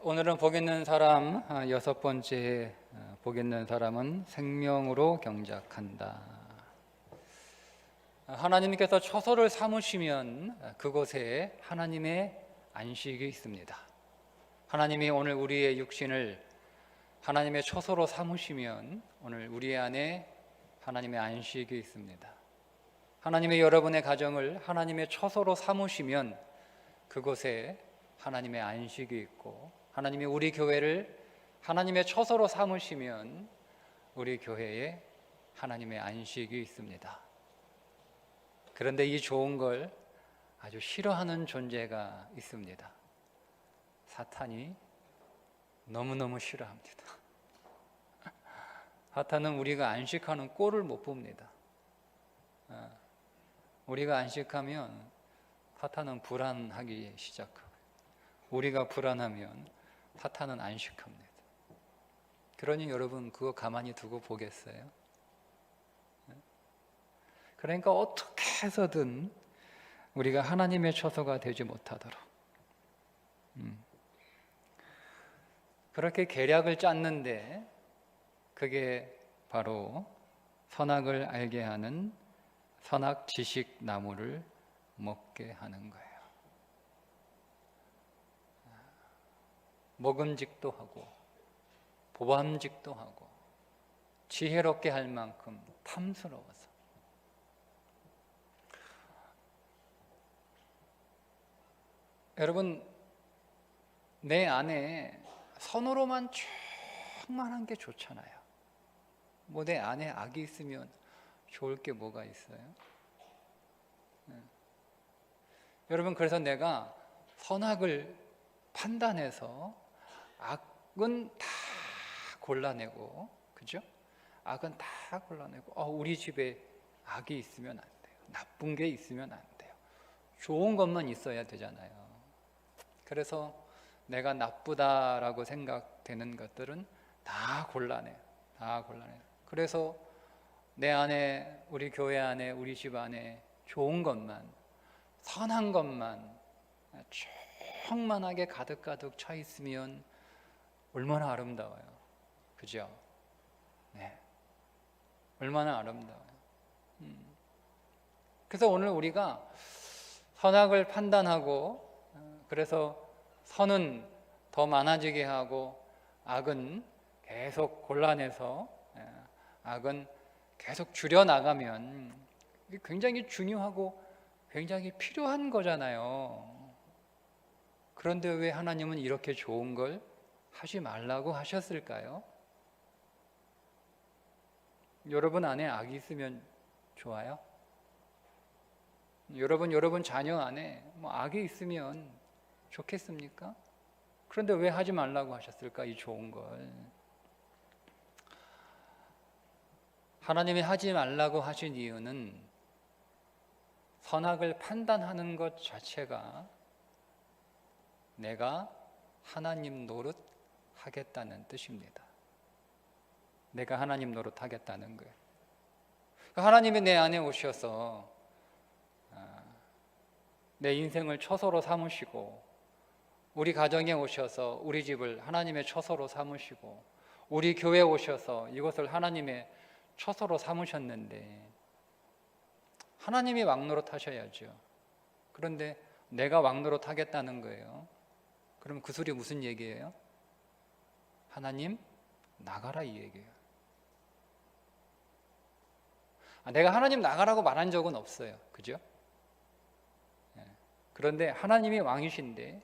오늘은 복 있는 사람 여섯 번째 복 있는 사람은 생명으로 경작한다. 하나님께서 처소를 삼으시면 그곳에 하나님의 안식이 있습니다. 하나님이 오늘 우리의 육신을 하나님의 처소로 삼으시면 오늘 우리 안에 하나님의 안식이 있습니다. 하나님의 여러분의 가정을 하나님의 처소로 삼으시면 그곳에 하나님의 안식이 있고, 하나님이 우리 교회를 하나님의 처소로 삼으시면 우리 교회에 하나님의 안식이 있습니다. 그런데 이 좋은 걸 아주 싫어하는 존재가 있습니다. 사탄이 너무너무 싫어합니다. 사탄은 우리가 안식하는 꼴을 못 봅니다. 우리가 안식하면 사탄은 불안하기 시작하고, 우리가 불안하면 사탄은 안식합니다. 그러니 여러분 그거 가만히 두고 보겠어요? 그러니까 어떻게 해서든 우리가 하나님의 처소가 되지 못하도록 그렇게 계략을 짰는데, 그게 바로 선악을 알게 하는 선악 지식 나무를 먹게 하는 거예요. 먹음직도 하고 보암직도 하고 지혜롭게 할 만큼 탐스러워서. 여러분, 내 안에 선으로만 충만한 게 좋잖아요. 뭐 내 안에 악이 있으면 좋을 게 뭐가 있어요? 여러분, 그래서 내가 선악을 판단해서 악은 다 골라내고, 그죠? 악은 다 골라내고, 우리 집에 악이 있으면 안 돼요. 나쁜 게 있으면 안 돼요. 좋은 것만 있어야 되잖아요. 그래서 내가 나쁘다라고 생각되는 것들은 다 골라내요. 다 골라내요. 그래서 내 안에, 우리 교회 안에, 우리 집 안에 좋은 것만, 선한 것만 충만하게 가득가득 차 있으면 얼마나 아름다워요. 그죠? 네. 얼마나 아름다워요. 그래서 오늘 우리가 선악을 판단하고, 그래서 선은 더 많아지게 하고 악은 계속 골라내서, 악은 계속 줄여나가면 굉장히 중요하고 굉장히 필요한 거잖아요. 그런데 왜 하나님은 이렇게 좋은 걸 하지 말라고 하셨을까요? 여러분 안에 악이 있으면 좋아요? 여러분 자녀 안에 악이 있으면 좋겠습니까? 그런데 왜 하지 말라고 하셨을까? 이 좋은 걸. 하나님이 하지 말라고 하신 이유는 선악을 판단하는 것 자체가 내가 하나님 노릇 하겠다는 뜻입니다. 내가 하나님 노릇 하겠다는 거예요. 하나님이 내 안에 오셔서 내 인생을 처소로 삼으시고, 우리 가정에 오셔서 우리 집을 하나님의 처소로 삼으시고, 우리 교회에 오셔서 이것을 하나님의 처소로 삼으셨는데 하나님이 왕노릇 하셔야죠. 그런데 내가 왕노릇 하겠다는 거예요. 그럼 그 소리 무슨 얘기예요? 하나님 나가라, 이 얘기예요. 내가 하나님 나가라고 말한 적은 없어요. 그죠? 그런데 하나님이 왕이신데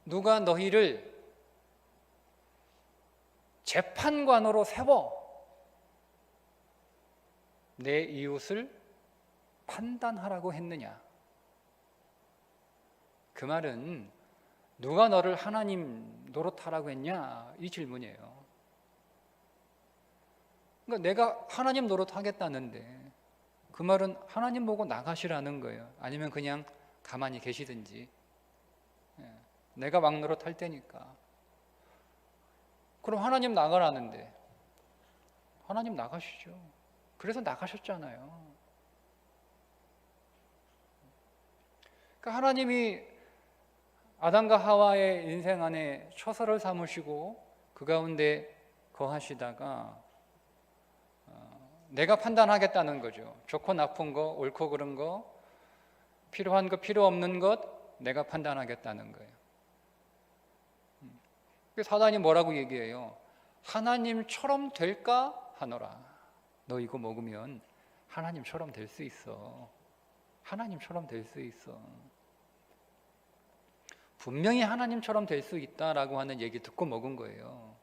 누가 너희를 재판관으로 세워 내 이웃을 판단하라고 했느냐? 그 말은 누가 너를 하나님 노릇하라고 했냐? 이 질문이에요. 그러니까 내가 하나님 노릇하겠다는데 그 말은 하나님 보고 나가시라는 거예요. 아니면 그냥 가만히 계시든지. 내가 왕 노릇할 테니까. 그럼 하나님 나가라는데 하나님 나가시죠. 그래서 나가셨잖아요. 그러니까 하나님이 아담과 하와의 인생 안에 처소를 삼으시고 그 가운데 거하시다가 내가 판단하겠다는 거죠. 좋고 나쁜 거, 옳고 그른 거, 필요한 거, 필요 없는 것 내가 판단하겠다는 거예요. 사단이 뭐라고 얘기해요? 하나님처럼 될까 하노라. 너 이거 먹으면 하나님처럼 될 수 있어. 하나님처럼 될 수 있어. 분명히 하나님처럼 될 수 있다라고 하는 얘기 듣고 먹은 거예요.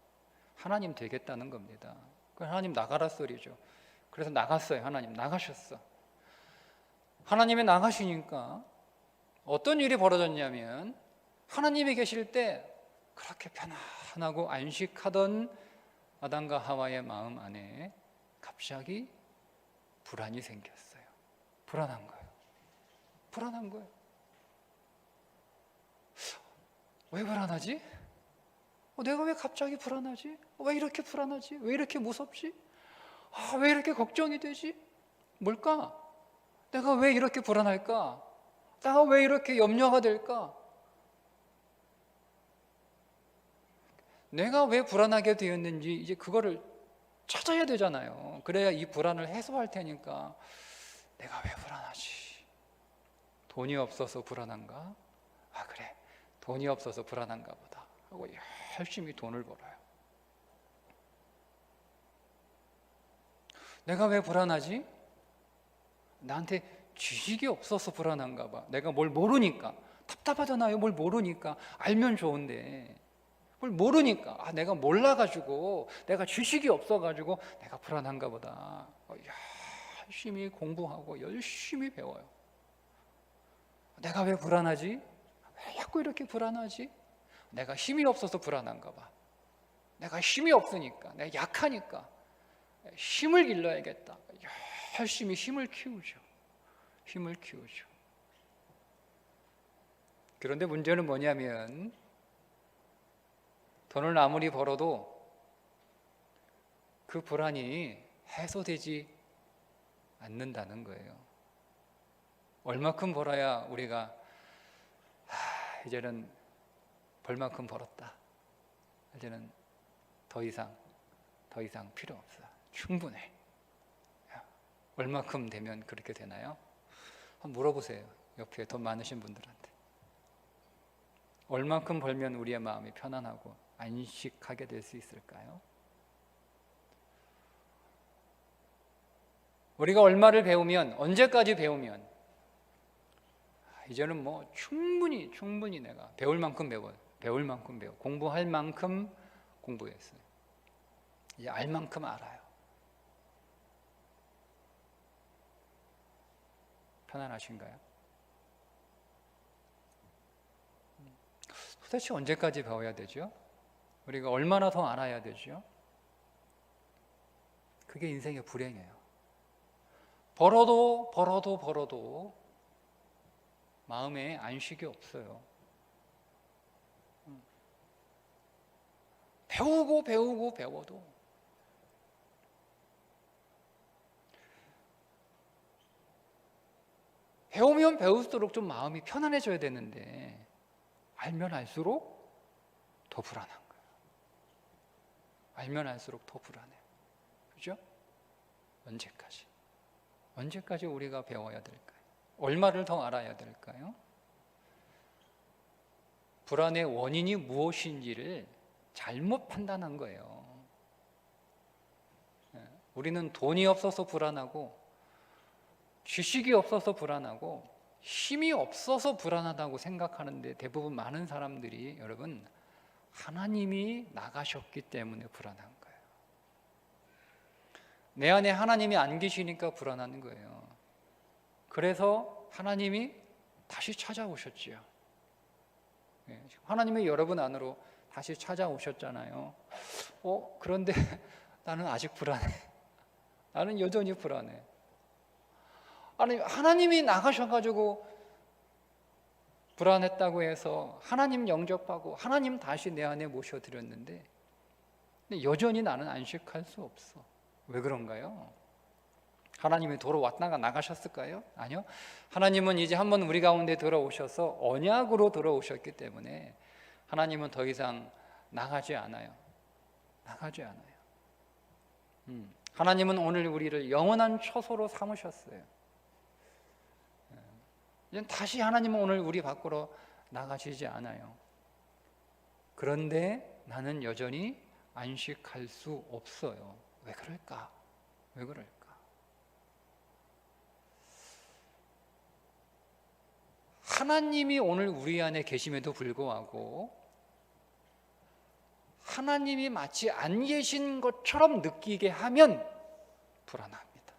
하나님 되겠다는 겁니다. 하나님 나가라 소리죠. 그래서 나갔어요. 하나님 나가셨어. 하나님이 나가시니까 어떤 일이 벌어졌냐면 하나님이 계실 때 그렇게 편안하고 안식하던 아담과 하와의 마음 안에 갑자기 불안이 생겼어요. 불안한 거예요. 불안한 거예요. 왜 불안하지? 내가 왜 갑자기 불안하지? 왜 이렇게 불안하지? 왜 이렇게 무섭지? 왜 이렇게 걱정이 되지? 뭘까? 내가 왜 이렇게 불안할까? 내가 왜 이렇게 염려가 될까? 내가 왜 불안하게 되었는지 이제 그거를 찾아야 되잖아요. 그래야 이 불안을 해소할 테니까. 내가 왜 불안하지? 돈이 없어서 불안한가? 그래, 돈이 없어서 불안한가 보다 하고 열심히 돈을 벌어요. 내가 왜 불안하지? 나한테 지식이 없어서 불안한가 봐. 내가 뭘 모르니까. 답답하잖아요. 뭘 모르니까. 알면 좋은데 뭘 모르니까. 내가 몰라가지고, 내가 지식이 없어가지고 내가 불안한가 보다. 열심히 공부하고 열심히 배워요. 내가 왜 불안하지? 왜 자꾸 이렇게 불안하지? 내가 힘이 없어서 불안한가 봐. 내가 힘이 없으니까, 내가 약하니까 힘을 길러야겠다. 열심히 힘을 키우죠. 힘을 키우죠. 그런데 문제는 뭐냐면 돈을 아무리 벌어도 그 불안이 해소되지 않는다는 거예요. 얼마큼 벌어야 우리가 이제는 벌만큼 벌었다. 이제는 더 이상 필요 없어. 충분해. 얼마큼 되면 그렇게 되나요? 한번 물어보세요. 옆에 돈 많으신 분들한테. 얼마큼 벌면 우리의 마음이 편안하고 안식하게 될 수 있을까요? 우리가 얼마를 배우면, 언제까지 배우면 이제는 뭐 충분히 내가 배울 만큼 배워, 공부할 만큼 공부했어요. 이제 알 만큼 알아요. 편안하신가요? 도대체 언제까지 배워야 되죠? 우리가 얼마나 더 알아야 되죠? 그게 인생의 불행이에요. 벌어도 마음에 안식이 없어요. 배워도 배우면 배울수록 좀 마음이 편안해져야 되는데 알면 알수록 더 불안한 거예요. 알면 알수록 더 불안해요. 그죠? 언제까지 우리가 배워야 될까요? 얼마를 더 알아야 될까요? 불안의 원인이 무엇인지를 잘못 판단한 거예요. 우리는 돈이 없어서 불안하고 지식이 없어서 불안하고 힘이 없어서 불안하다고 생각하는데 대부분 많은 사람들이 여러분 하나님이 나가셨기 때문에 불안한 거예요. 내 안에 하나님이 안 계시니까 불안한 거예요. 그래서 하나님이 다시 찾아오셨지요. 하나님이 여러분 안으로 다시 찾아오셨잖아요. 그런데 나는 아직 불안해. 나는 여전히 불안해. 아니, 하나님이 나가셔가지고 불안했다고 해서 하나님 영접하고 하나님 다시 내 안에 모셔드렸는데 여전히 나는 안식할 수 없어. 왜 그런가요? 하나님이 도로 왔다가 나가셨을까요? 아니요. 하나님은 이제 한번 우리 가운데 들어오셔서 언약으로 들어오셨기 때문에 하나님은 더 이상 나가지 않아요. 나가지 않아요. 하나님은 오늘 우리를 영원한 처소로 삼으셨어요. 이제 다시 하나님은 오늘 우리 밖으로 나가시지 않아요. 그런데 나는 여전히 안식할 수 없어요. 왜 그럴까? 왜 그럴까? 하나님이 오늘 우리 안에 계심에도 불구하고 하나님이 마치 안 계신 것처럼 느끼게 하면 불안합니다.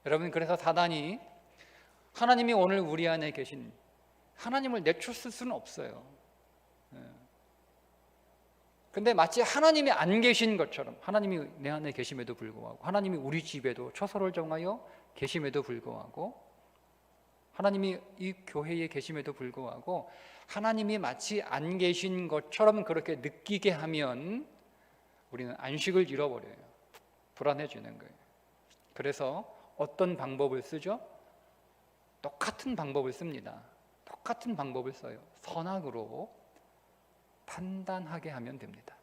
여러분, 그래서 사단이 하나님이 오늘 우리 안에 계신 하나님을 내쫓을 수는 없어요. 근데 마치 하나님이 안 계신 것처럼, 하나님이 내 안에 계심에도 불구하고, 하나님이 우리 집에도 처소를 정하여 계심에도 불구하고, 하나님이 이 교회에 계심에도 불구하고 하나님이 마치 안 계신 것처럼 그렇게 느끼게 하면 우리는 안식을 잃어버려요. 불안해지는 거예요. 그래서 어떤 방법을 쓰죠? 똑같은 방법을 씁니다. 똑같은 방법을 써요. 선악으로 판단하게 하면 됩니다.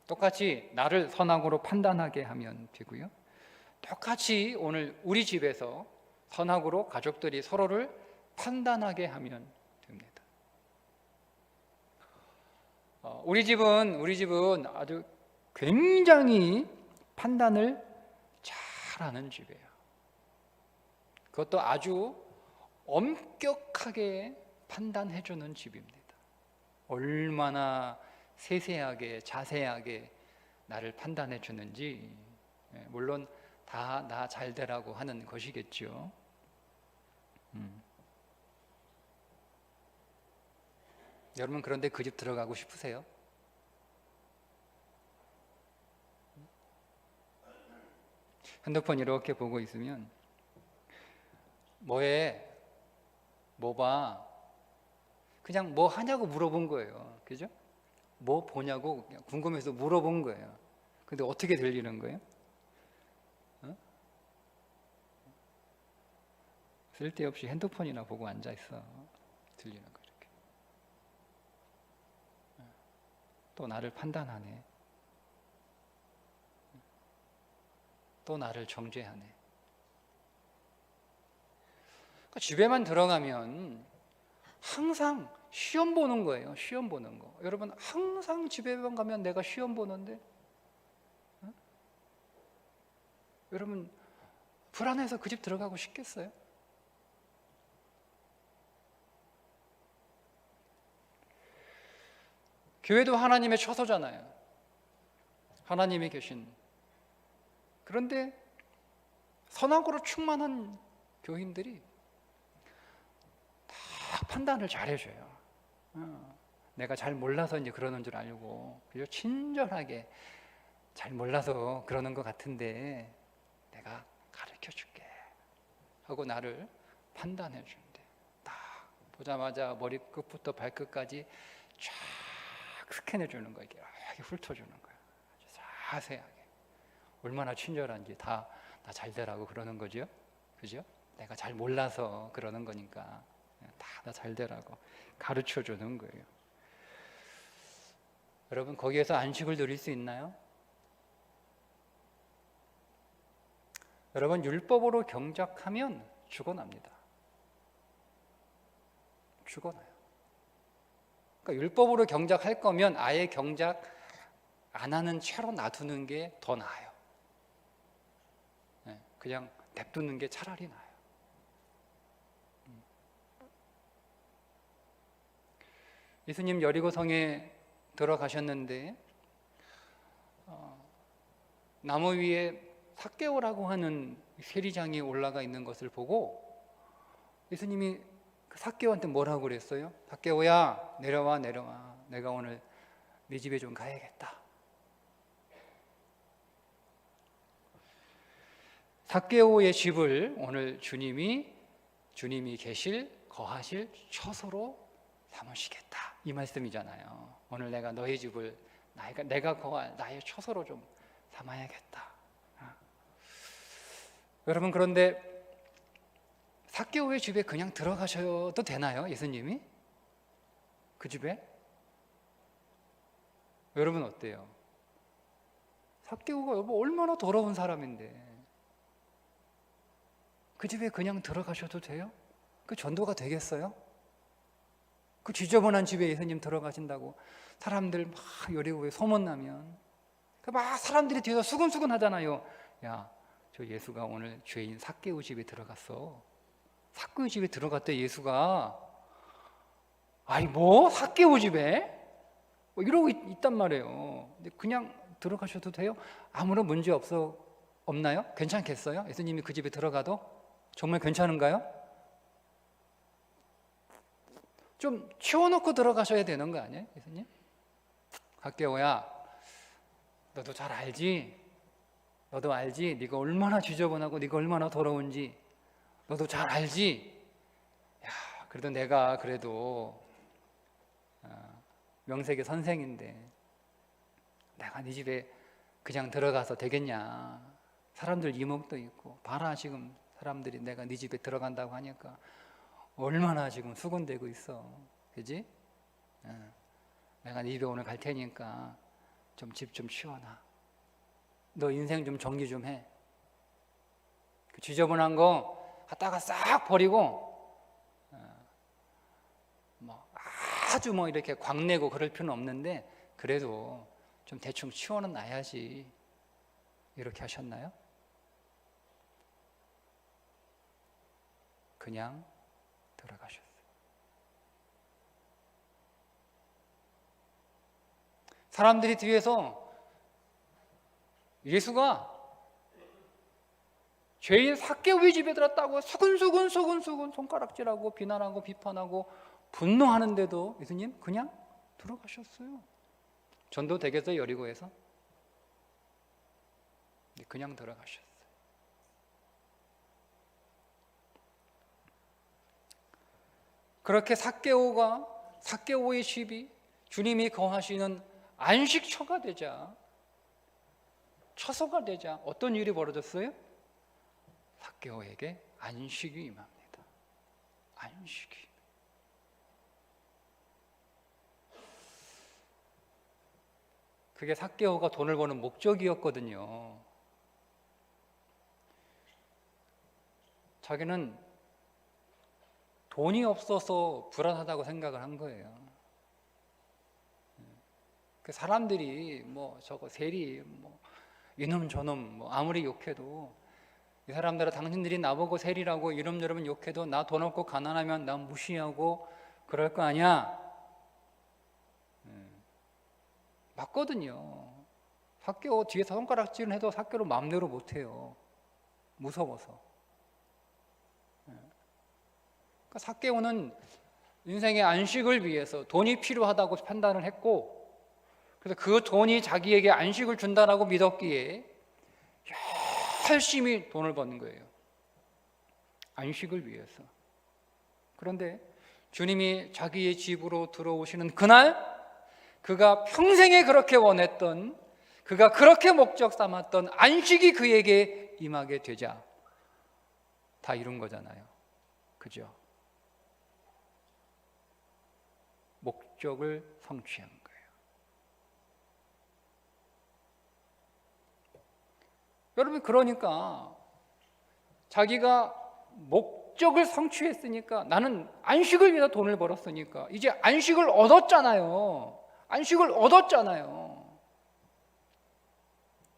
똑같이 나를 선악으로 판단하게 하면 되고요. 똑같이 오늘 우리 집에서 선악으로 가족들이 서로를 판단하게 하면 됩니다. 우리 집은 아주 굉장히 판단을 잘하는 집이에요. 그것도 아주 엄격하게 판단해주는 집입니다. 얼마나 세세하게 자세하게 나를 판단해 주는지, 물론 다 나 잘 되라고 하는 것이겠죠. 여러분, 그런데 그 집 들어가고 싶으세요? 핸드폰 이렇게 보고 있으면 뭐해? 뭐 봐? 그냥 뭐 하냐고 물어본 거예요. 그죠? 뭐 보냐고 그냥 궁금해서 물어본 거예요. 근데 어떻게 들리는 거예요? 쓸데없이 핸드폰이나 보고 앉아있어. 들리는 거 이렇게. 또 나를 판단하네. 또 나를 정죄하네. 그러니까 집에만 들어가면 항상 시험 보는 거예요. 시험 보는 거. 여러분, 항상 집에만 가면 내가 시험 보는데, 여러분 불안해서 그 집 들어가고 싶겠어요? 교회도 하나님의 처소잖아요. 하나님이 계신. 그런데 선악으로 충만한 교인들이 다 판단을 잘해줘요. 내가 잘 몰라서 이제 그러는 줄 알고, 그죠? 친절하게 잘 몰라서 그러는 것 같은데 내가 가르쳐 줄게 하고 나를 판단해 준대. 딱 보자마자 머리끝부터 발끝까지 쫙 스캔해 주는 거예요. 이렇게 훑어주는 거예요. 아주 자세하게. 얼마나 친절한지 다 나 잘 되라고 그러는 거죠. 그죠? 내가 잘 몰라서 그러는 거니까 다 나 잘 되라고 가르쳐 주는 거예요. 여러분, 거기에서 안식을 누릴 수 있나요? 여러분, 율법으로 경작하면 죽어납니다. 죽어나요. 그러니까 율법으로 경작할 거면 아예 경작 안 하는 채로 놔두는 게 더 나아요. 그냥 냅두는 게 차라리 나아요. 예수님 여리고성에 들어가셨는데 나무 위에 삭개오라고 하는 세리장이 올라가 있는 것을 보고 예수님이 삭개오한테 뭐라고 그랬어요? 삭개오야, 내려와. 내가 오늘 네 집에 좀 가야겠다. 삭개오의 집을 오늘 주님이 거하실 처소로 삼으시겠다, 이 말씀이잖아요. 오늘 내가 너희 집을 내가 거할 나의 처소로 좀 삼아야겠다. 여러분, 그런데 삭개오의 집에 그냥 들어가셔도 되나요? 예수님이? 그 집에? 여러분 어때요? 삭개오가 얼마나 더러운 사람인데 그 집에 그냥 들어가셔도 돼요? 그 전도가 되겠어요? 그 지저분한 집에 예수님 들어가신다고 사람들 막 요리고에 소문나면 막 사람들이 뒤에서 수근수근 하잖아요. 야, 저 예수가 오늘 죄인 삭개오 집에 들어갔어. 삭개오 집에 들어갔대 예수가. 아니 뭐 삭개오 집에? 뭐 이러고 있단 말이에요. 근데 그냥 들어가셔도 돼요? 아무런 문제 없나요? 괜찮겠어요? 예수님이 그 집에 들어가도? 정말 괜찮은가요? 좀 치워놓고 들어가셔야 되는 거 아니에요? 예수님? 삭개오야, 너도 잘 알지? 너도 알지? 네가 얼마나 지저분하고 네가 얼마나 더러운지 너도 잘 알지? 야, 그래도 내가 명색의 선생인데 내가 네 집에 그냥 들어가서 되겠냐? 사람들 이목도 있고 봐라, 지금 사람들이 내가 네 집에 들어간다고 하니까 얼마나 지금 수군대고 있어, 그지? 내가 네 집에 오늘 갈 테니까 좀 집 좀 치워놔. 너 인생 좀 정리 좀 해. 그 지저분한 거 갖다가 싹 버리고 아주 이렇게 광내고 그럴 필요는 없는데 그래도 좀 대충 치워는 놔야지. 이렇게 하셨나요? 그냥 들어가셨어요. 사람들이 뒤에서 예수가 죄인 삭개오의 집에 들었다고 수근수근 손가락질하고 비난하고 비판하고 분노하는데도 예수님 그냥 들어가셨어요. 전도 되겠어요? 여리고에서? 그냥 들어가셨어요. 그렇게 삭개오의 집이 주님이 거하시는 안식처가 되자, 처소가 되자 어떤 일이 벌어졌어요? 삭개오에게 안식이 임합니다. 안식이. 그게 삭개오가 돈을 버는 목적이었거든요. 자기는 돈이 없어서 불안하다고 생각을 한 거예요. 그 사람들이 저거 세리 이놈 저놈 아무리 욕해도 이 사람들은 당신들이 나보고 세리라고 이름저름 욕해도 나 돈 없고 가난하면 나 무시하고 그럴 거 아니야. 맞거든요. 삭개오 뒤에서 손가락질은 해도 삭개오 마음대로 못해요. 무서워서. 그러니까 삭개오는 인생의 안식을 위해서 돈이 필요하다고 판단을 했고, 그래서 그 돈이 자기에게 안식을 준다라고 믿었기에 열심히 돈을 버는 거예요. 안식을 위해서. 그런데 주님이 자기의 집으로 들어오시는 그날, 그가 평생에 그렇게 원했던, 그가 그렇게 목적 삼았던 안식이 그에게 임하게 되자 다 이룬 거잖아요. 그죠? 목적을 성취한 거예요. 여러분, 그러니까 자기가 목적을 성취했으니까, 나는 안식을 위해서 돈을 벌었으니까 이제 안식을 얻었잖아요. 안식을 얻었잖아요.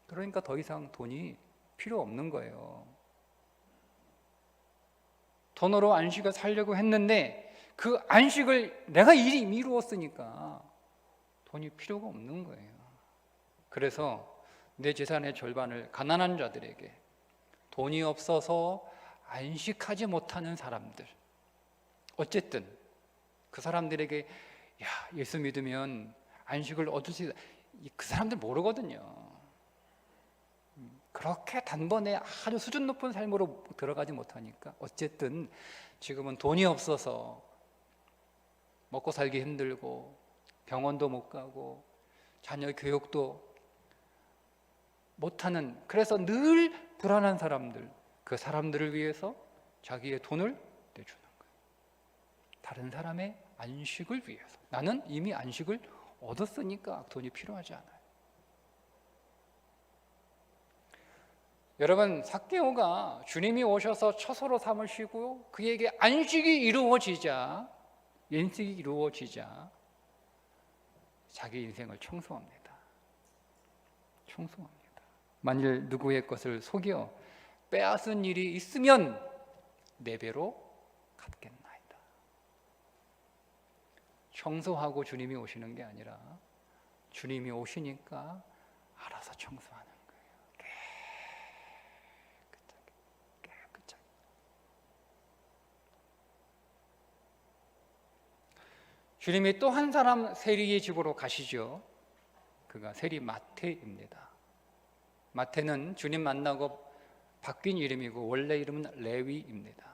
그러니까 더 이상 돈이 필요 없는 거예요. 돈으로 안식을 살려고 했는데 그 안식을 내가 이미 이루었으니까 돈이 필요가 없는 거예요. 그래서 내 재산의 절반을 가난한 자들에게, 돈이 없어서 안식하지 못하는 사람들, 어쨌든 그 사람들에게 예수 믿으면 안식을 얻을 수 있다, 그 사람들 모르거든요. 그렇게 단번에 아주 수준 높은 삶으로 들어가지 못하니까 어쨌든 지금은 돈이 없어서 먹고 살기 힘들고 병원도 못 가고 자녀 교육도 못하는, 그래서 늘 불안한 사람들, 그 사람들을 위해서 자기의 돈을 내주는 거예요. 다른 사람의 안식을 위해서. 나는 이미 안식을 얻었으니까 돈이 필요하지 않아요. 여러분, 삭개오가 주님이 오셔서 처소로 삼으시고 그에게 안식이 이루어지자, 연식이 이루어지자 자기 인생을 청소합니다. 청소합니다. 만일 누구의 것을 속여 빼앗은 일이 있으면 4배로 갚겠나이다. 청소하고 주님이 오시는 게 아니라 주님이 오시니까 알아서 청소하는 거예요. 깨끗하게. 주님이 또 한 사람 세리의 집으로 가시죠. 그가 세리 마태입니다. 마태는 주님 만나고 바뀐 이름이고 원래 이름은 레위입니다.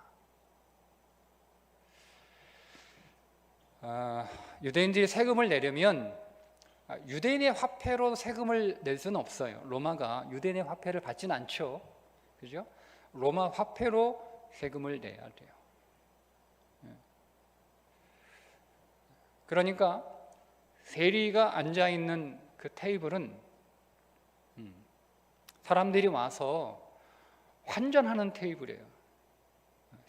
유대인들이 세금을 내려면 유대인의 화폐로 세금을 낼 수는 없어요. 로마가 유대인의 화폐를 받지는 않죠. 그죠? 로마 화폐로 세금을 내야 돼요. 그러니까 세리가 앉아 있는 그 테이블은 사람들이 와서 환전하는 테이블이에요.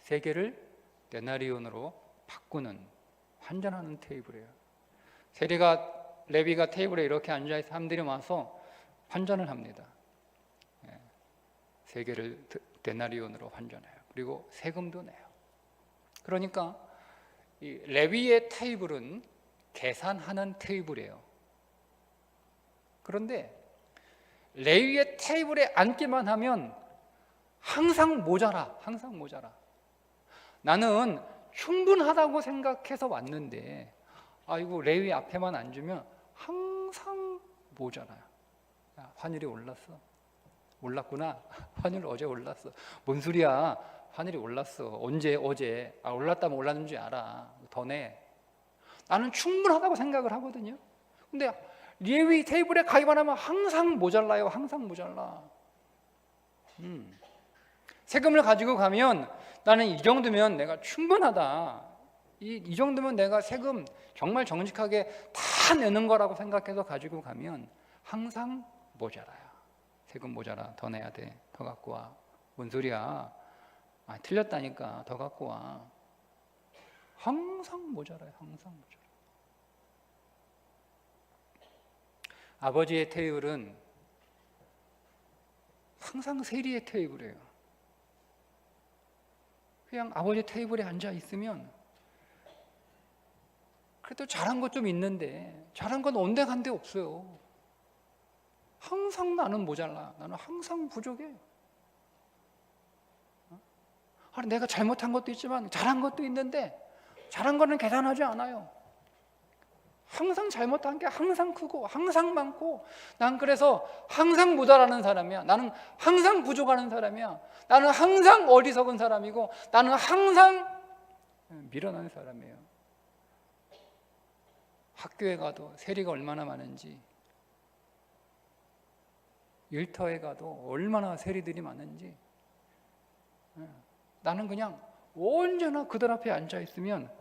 세계를 데나리온으로 바꾸는, 환전하는 테이블이에요. 레위가 테이블에 이렇게 앉아있어 사람들이 와서 환전을 합니다. 세계를 데나리온으로 환전해요. 그리고 세금도 내요. 그러니까 이 레위의 테이블은 계산하는 테이블이에요. 그런데 레위의 테이블에 앉기만 하면 항상 모자라. 나는 충분하다고 생각해서 왔는데 아이고 레위 앞에만 앉으면 항상 모자라요. 야, 환율이 올랐어. 올랐구나. 환율 어제 올랐어. 뭔 소리야? 환율이 올랐어. 언제? 어제. 올랐다면 올랐는 줄 알아. 더 내. 나는 충분하다고 생각을 하거든요. 근데 레위 테이블에 가기만 하면 항상 모자라요. 항상 모자라. 세금을 가지고 가면 나는 이 정도면 내가 충분하다. 이 정도면 내가 세금 정말 정직하게 다 내는 거라고 생각해서 가지고 가면 항상 모자라요. 세금 모자라. 더 내야 돼. 더 갖고 와. 뭔 소리야? 틀렸다니까. 더 갖고 와. 항상 모자라요. 항상 모자라. 아버지의 테이블은 항상 세리의 테이블이에요. 그냥 아버지 테이블에 앉아 있으면 그래도 잘한 것 좀 있는데 잘한 건 온데간데 없어요. 항상 나는 모자라. 나는 항상 부족해. 내가 잘못한 것도 있지만 잘한 것도 있는데 잘한 거는 계산하지 않아요. 항상 잘못한 게 항상 크고 항상 많고 난 그래서 항상 모자라는 사람이야. 나는 항상 부족하는 사람이야. 나는 항상 어리석은 사람이고 나는 항상 미련한 사람이에요. 학교에 가도 세리가 얼마나 많은지, 일터에 가도 얼마나 세리들이 많은지, 나는 그냥 언제나 그들 앞에 앉아 있으면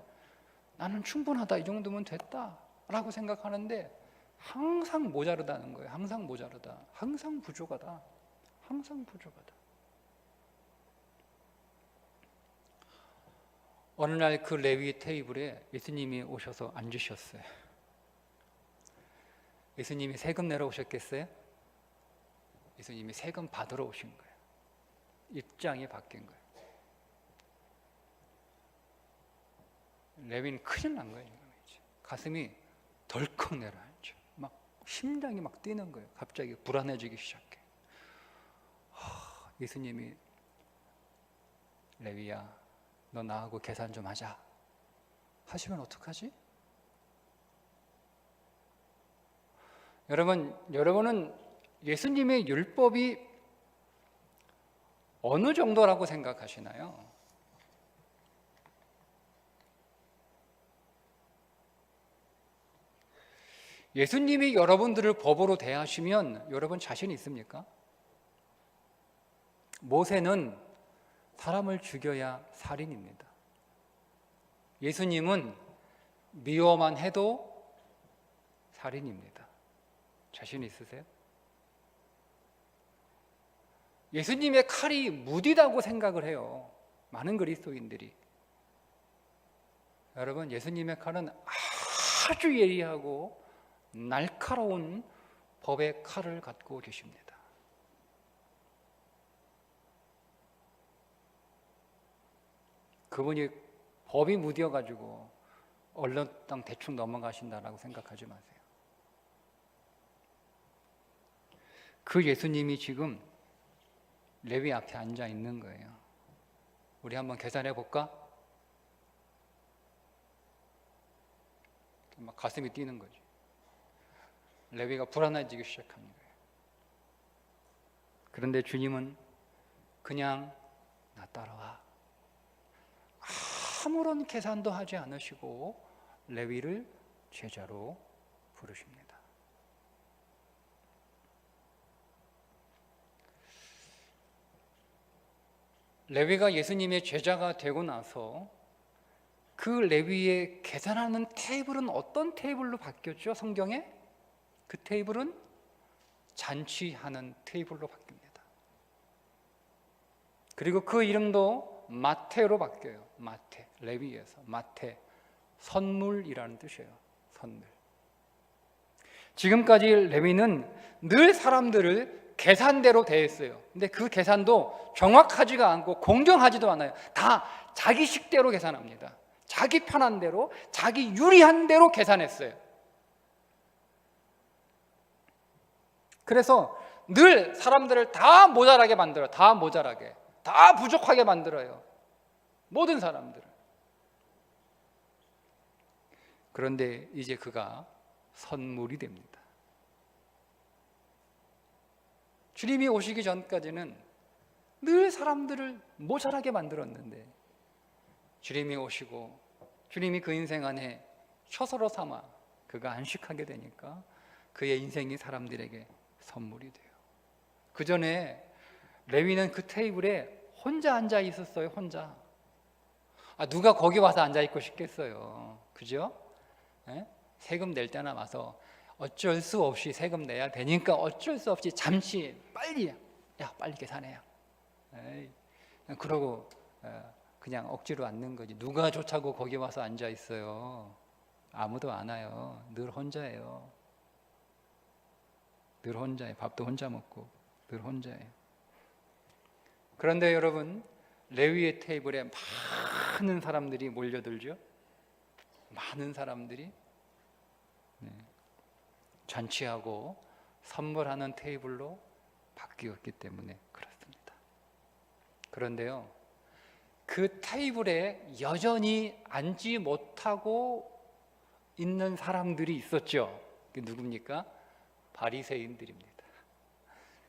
나는 충분하다, 이 정도면 됐다 라고 생각하는데 항상 모자르다는 거예요. 항상 모자르다, 항상 부족하다, 항상 부족하다. 어느 날 그 레위 테이블에 예수님이 오셔서 앉으셨어요. 예수님이 세금 내러 오셨겠어요? 예수님이 세금 받으러 오신 거예요. 입장이 바뀐 거예요. 레위는 큰일 난 거예요. 가슴이 덜컥 내려앉죠. 막 심장이 막 뛰는 거예요. 갑자기 불안해지기 시작해. 예수님이 레위야, 너 나하고 계산 좀 하자 하시면 어떡하지? 여러분은 예수님의 율법이 어느 정도라고 생각하시나요? 예수님이 여러분들을 법으로 대하시면 여러분 자신 있습니까? 모세는 사람을 죽여야 살인입니다. 예수님은 미워만 해도 살인입니다. 자신 있으세요? 예수님의 칼이 무디다고 생각을 해요. 많은 그리스도인들이. 여러분, 예수님의 칼은 아주 예리하고 날카로운 법의 칼을 갖고 계십니다. 그분이 법이 무뎌가지고 얼렁땅 대충 넘어가신다라고 생각하지 마세요. 그 예수님이 지금 레위 앞에 앉아 있는 거예요. 우리 한번 계산해 볼까? 막 가슴이 뛰는 거지. 레위가 불안해지기 시작하는 거예요. 그런데 주님은 그냥 나 따라와. 아무런 계산도 하지 않으시고 레위를 제자로 부르십니다. 레위가 예수님의 제자가 되고 나서 그 레위의 계산하는 테이블은 어떤 테이블로 바뀌었죠? 성경에? 그 테이블은 잔치하는 테이블로 바뀝니다. 그리고 그 이름도 마태로 바뀌어요. 마태, 레위에서 마태, 선물이라는 뜻이에요. 선물. 지금까지 레위는 늘 사람들을 계산대로 대했어요. 근데 그 계산도 정확하지가 않고 공정하지도 않아요. 다 자기 식대로 계산합니다. 자기 편한 대로, 자기 유리한 대로 계산했어요. 그래서 늘 사람들을 다 모자라게 만들어요. 다 모자라게, 다 부족하게 만들어요. 모든 사람들을. 그런데 이제 그가 선물이 됩니다. 주님이 오시기 전까지는 늘 사람들을 모자라게 만들었는데 주님이 오시고 주님이 그 인생 안에 처소로 삼아 그가 안식하게 되니까 그의 인생이 사람들에게 선물이 돼요. 그 전에 레위는 그 테이블에 혼자 앉아 있었어요. 혼자. 누가 거기 와서 앉아 있고 싶겠어요. 그죠? 네? 세금 낼 때나 와서 어쩔 수 없이 세금 내야 되니까 어쩔 수 없이 잠시 빨리 계산해요. 그러고 그냥 억지로 앉는 거지. 누가 좋다고 거기 와서 앉아 있어요. 아무도 안 와요. 늘 혼자예요. 늘 혼자예요. 밥도 혼자 먹고 늘 혼자예요. 그런데 여러분, 레위의 테이블에 많은 사람들이 몰려들죠. 많은 사람들이 잔치하고 선물하는 테이블로 바뀌었기 때문에 그렇습니다. 그런데요, 그 테이블에 여전히 앉지 못하고 있는 사람들이 있었죠. 그게 누굽니까? 바리새인들입니다.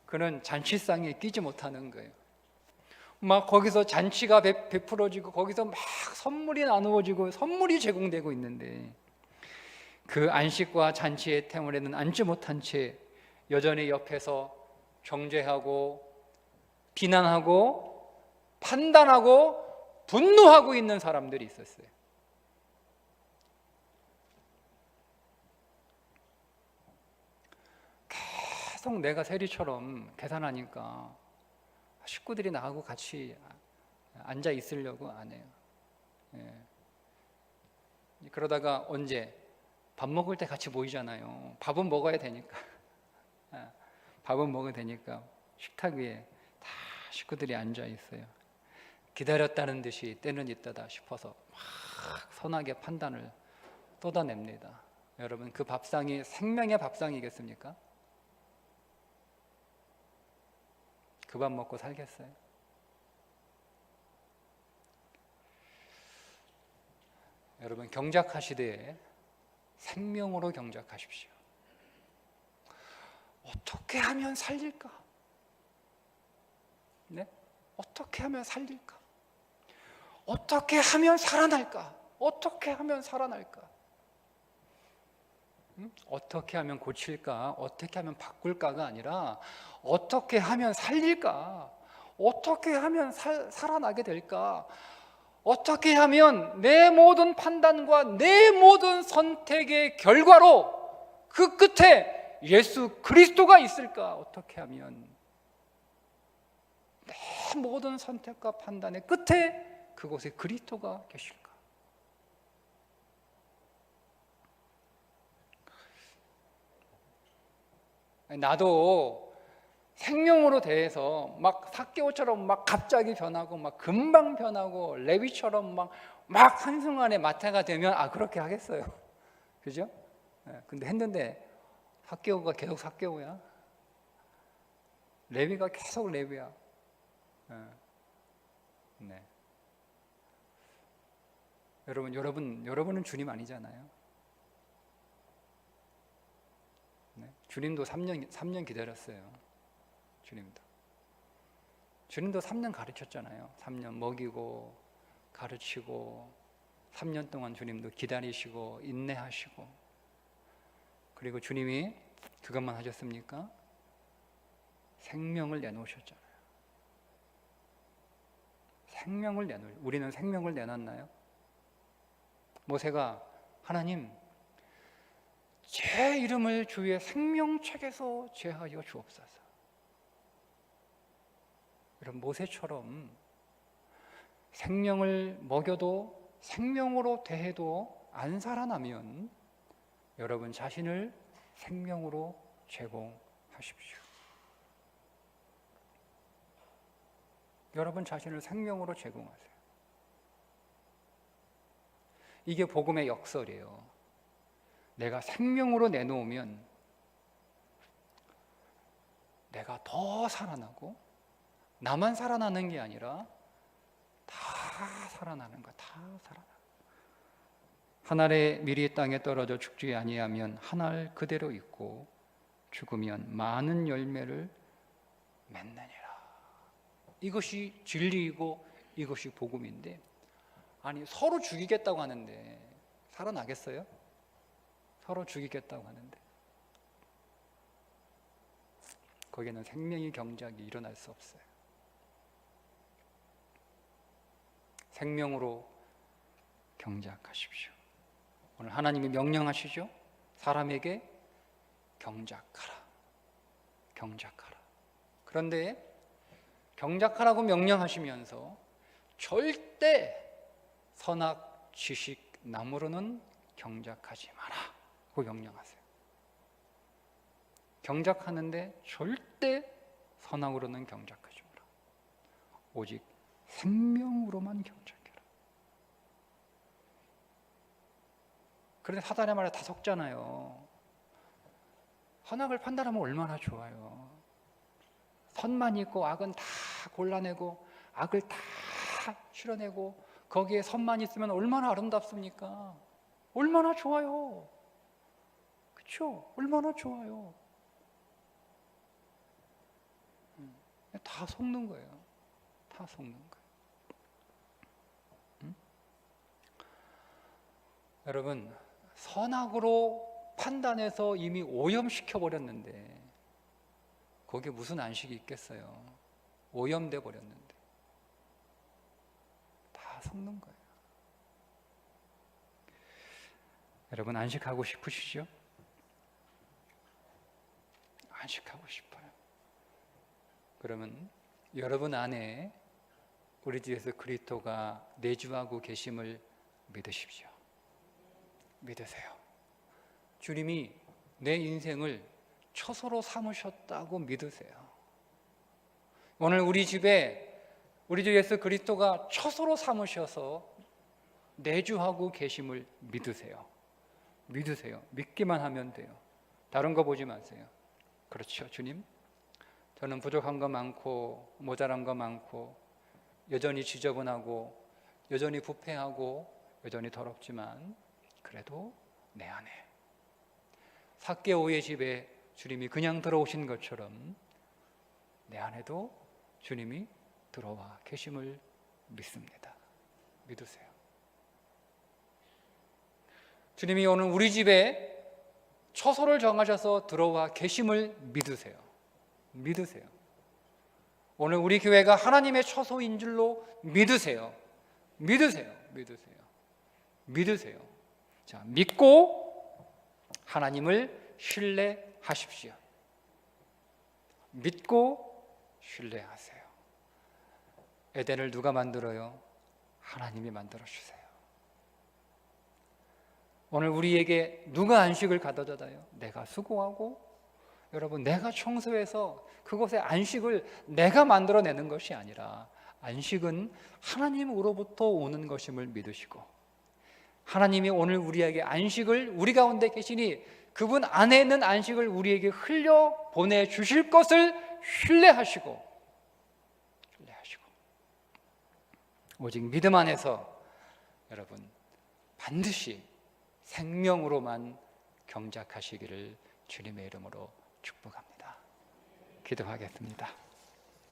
그는 잔치상에 끼지 못하는 거예요. 막 거기서 잔치가 베풀어지고 거기서 막 선물이 나누어지고 선물이 제공되고 있는데 그 안식과 잔치의 테이블에는 앉지 못한 채 여전히 옆에서 정죄하고 비난하고 판단하고 분노하고 있는 사람들이 있었어요. 계속 내가 세리처럼 계산하니까 식구들이 나하고 같이 앉아 있으려고 안 해요. 그러다가 언제 밥 먹을 때 같이 모이잖아요. 밥은 먹어야 되니까. 밥은 먹어야 되니까 식탁 위에 다 식구들이 앉아 있어요. 기다렸다는 듯이 때는 있다다 싶어서 막 선하게 판단을 쏟아냅니다. 여러분, 그 밥상이 생명의 밥상이겠습니까? 그 밥 먹고 살겠어요? 여러분, 경작하시되 생명으로 경작하십시오. 어떻게 하면 살릴까? 네? 어떻게 하면 살릴까? 어떻게 하면 살아날까? 어떻게 하면 살아날까? 어떻게 하면 고칠까? 어떻게 하면 바꿀까가 아니라 어떻게 하면 살릴까? 어떻게 하면 살아나게 될까? 어떻게 하면 내 모든 판단과 내 모든 선택의 결과로 그 끝에 예수 그리스도가 있을까? 어떻게 하면 내 모든 선택과 판단의 끝에 그곳에 그리스도가 계실까? 나도 생명으로 대해서 막 삭개오처럼 막 갑자기 변하고 막 금방 변하고 레위처럼 막 한순간에 마태가 되면 그렇게 하겠어요. 그죠? 근데 했는데 삭개오가 계속 삭개오야. 레위가 계속 레위야. 네. 여러분은 주님 아니잖아요. 네. 주님도 3년 기다렸어요. 주님도 3년 가르쳤잖아요. 3년 먹이고 가르치고 3년 동안 주님도 기다리시고 인내하시고, 그리고 주님이 그것만 하셨습니까? 생명을 내놓으셨잖아요. 우리는 생명을 내놨나요? 모세가 하나님, 제 이름을 주의 생명책에서 제하여 주옵소서. 이런 모세처럼 생명을 먹여도 생명으로 대해도 안 살아나면 여러분 자신을 생명으로 제공하십시오. 여러분 자신을 생명으로 제공하세요. 이게 복음의 역설이에요. 내가 생명으로 내놓으면 내가 더 살아나고, 나만 살아나는 게 아니라 다 살아나는 거야. 다 살아나. 한 알의 밀이 땅에 떨어져 죽지 아니하면 한 알 그대로 있고 죽으면 많은 열매를 맺느니라. 이것이 진리이고 이것이 복음인데, 아니 서로 죽이겠다고 하는데 살아나겠어요? 서로 죽이겠다고 하는데 거기에는 생명의 경작이 일어날 수 없어요. 생명으로 경작하십시오. 오늘 하나님이 명령하시죠? 사람에게 경작하라. 그런데 경작하라고 명령하시면서 절대 선악 지식 나무로는 경작하지 마라 고 명령하세요. 경작하는데 절대 선악으로는 경작하지 마라. 오직 생명으로만 경작해라. 그런데 사단의 말에 다 속잖아요. 선악을 판단하면 얼마나 좋아요. 선만 있고 악은 다 골라내고 악을 다 실어내고 거기에 선만 있으면 얼마나 아름답습니까? 얼마나 좋아요. 그렇죠? 얼마나 좋아요. 다 속는 거예요. 다 속는 거예요. 여러분, 선악으로 판단해서 이미 오염시켜 버렸는데 거기에 무슨 안식이 있겠어요? 오염돼 버렸는데 다 속는 거예요. 여러분 안식하고 싶으시죠? 안식하고 싶어요. 그러면 여러분 안에 우리 주 예수 그리스도가 내주하고 계심을 믿으십시오. 믿으세요. 주님이 내 인생을 처소로 삼으셨다고 믿으세요. 오늘 우리 집에 우리 주 예수 그리스도가 처소로 삼으셔서 내주하고 계심을 믿으세요. 믿기만 하면 돼요. 다른 거 보지 마세요. 그렇죠, 주님? 저는 부족한 거 많고 모자란 거 많고 여전히 지저분하고 여전히 부패하고 여전히 더럽지만 그래도 내 안에 삭개오의 집에 주님이 그냥 들어오신 것처럼 내 안에도 주님이 들어와 계심을 믿습니다. 믿으세요. 주님이 오늘 우리 집에 처소를 정하셔서 들어와 계심을 믿으세요. 믿으세요. 오늘 우리 교회가 하나님의 처소인 줄로 믿으세요. 믿으세요. 믿으세요. 믿으세요. 자, 믿고 하나님을 신뢰하십시오. 믿고 신뢰하세요. 에덴을 누가 만들어요? 하나님이 만들어 주세요. 오늘 우리에게 누가 안식을 가져다 줘요? 내가 수고하고, 여러분, 내가 청소해서 그곳에 안식을 내가 만들어내는 것이 아니라 안식은 하나님으로부터 오는 것임을 믿으시고, 하나님이 오늘 우리에게 안식을 우리 가운데 계시니 그분 안에 있는 안식을 우리에게 흘려 보내주실 것을 신뢰하시고 오직 믿음 안에서 여러분 반드시 생명으로만 경작하시기를 주님의 이름으로 축복합니다. 기도하겠습니다.